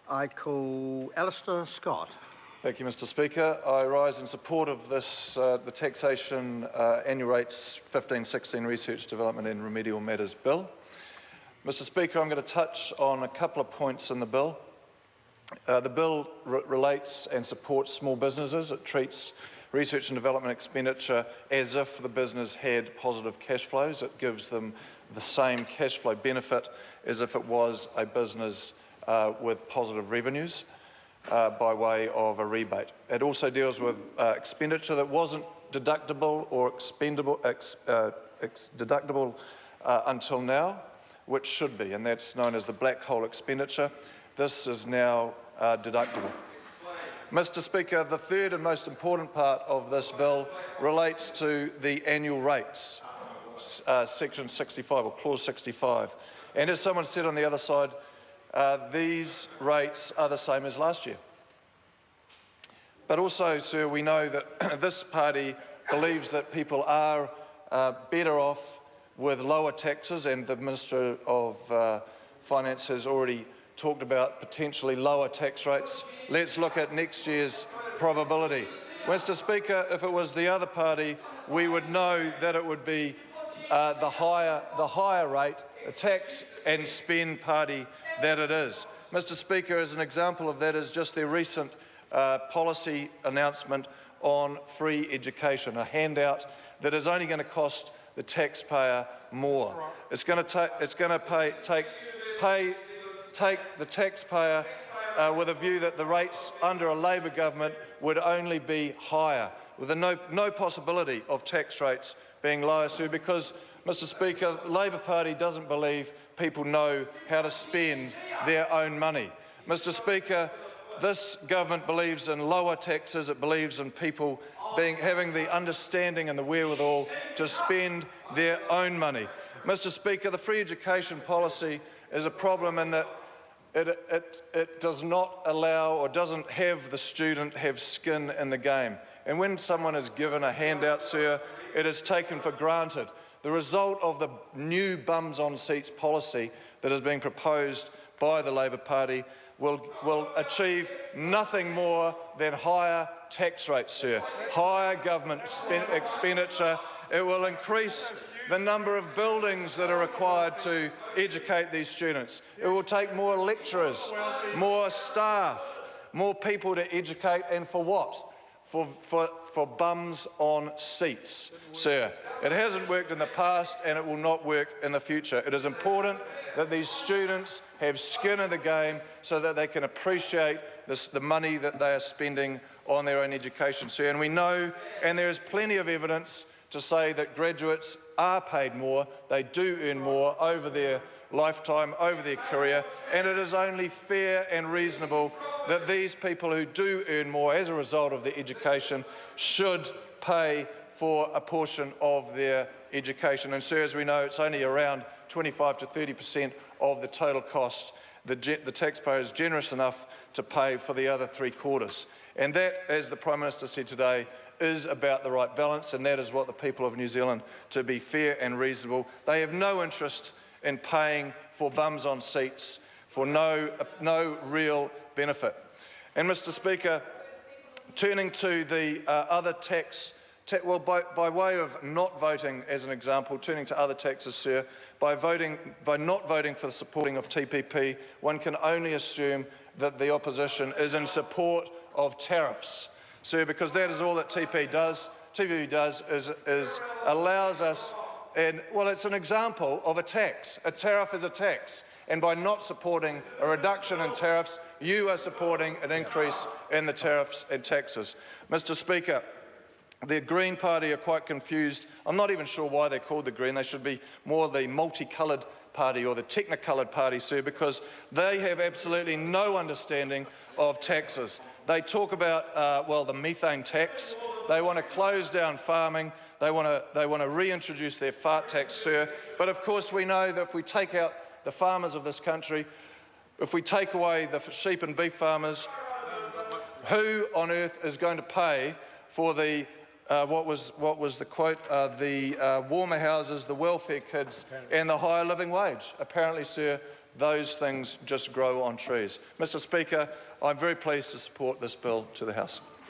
I call Alistair Scott. Thank you, Mr Speaker. I rise in support of this, the Taxation Annual Rates 15-16 Research, Development and Remedial Matters Bill. Mr Speaker, I'm going to touch on a couple of points in the bill. The bill relates and supports small businesses. It treats research and development expenditure as if the business had positive cash flows. It gives them the same cash flow benefit as if it was a business with positive revenues by way of a rebate. It also deals with expenditure that wasn't deductible or deductible until now, which should be, and that's known as the black hole expenditure. This is now deductible. Mr Speaker, the third and most important part of this bill relates to the annual rates, section 65 or clause 65. And as someone said on the other side, these rates are the same as last year. But also, sir, we know that this party believes that people are better off with lower taxes, and the Minister of Finance has already talked about potentially lower tax rates. Let's look at next year's probability. Mr Speaker, if it was the other party, we would know that it would be the higher rate, the tax and spend party that it is. Mr Speaker, as an example of that is just their recent policy announcement on free education, a handout that is only going to cost the taxpayer more. It's going to take the taxpayer with a view that the rates under a Labor government would only be higher, with no possibility of tax rates being lower, sir, because, Mr Speaker, the Labor Party doesn't believe people know how to spend their own money. Mr Speaker, this government believes in lower taxes. It believes in people having the understanding and the wherewithal to spend their own money. Mr Speaker, the free education policy is a problem in that it does not allow or doesn't have the student have skin in the game. And when someone is given a handout, sir, it is taken for granted. The result of the new bums on seats policy that is being proposed by the Labor Party will achieve nothing more than higher tax rates, sir, higher government expenditure. It will increase the number of buildings that are required to educate these students. It will take more lecturers, more staff, more people to educate, and for what? For bums on seats, sir. It hasn't worked in the past and it will not work in the future. It is important that these students have skin in the game so that they can appreciate the money that they are spending on their own education, sir. And we know, and there is plenty of evidence to say that graduates are paid more, they do earn more over their lifetime, over their career, and it is only fair and reasonable that these people who do earn more as a result of their education should pay for a portion of their education. And sir, as we know, it's only around 25 to 30% of the total cost. The taxpayer is generous enough to pay for the other 3/4. And that, as the Prime Minister said today, is about the right balance, and that is what the people of New Zealand, to be fair and reasonable. They have no interest in paying for bums on seats for no real benefit. And Mr Speaker, turning to the other by way of not voting, as an example, turning to other taxes, sir, by not voting for the supporting of TPP, one can only assume that the opposition is in support of tariffs, sir, because that is all that TPP does. TPP does is allows us, and well, it's an example of a tax. A tariff is a tax, and by not supporting a reduction in tariffs, you are supporting an increase in the tariffs and taxes. Mr Speaker, the Green Party are quite confused. I'm not even sure why they're called the Green. They should be more the multicoloured party or the technicoloured party, sir, because they have absolutely no understanding of taxes. They talk about, well, the methane tax. They want to close down farming. They want to reintroduce their fart tax, sir. But of course we know that if we take out the farmers of this country, if we take away the sheep and beef farmers, who on earth is going to pay for the what was the quote? The warmer houses, the welfare kids, and the higher living wage? Apparently, sir, those things just grow on trees. Mr Speaker, I'm very pleased to support this bill to the House.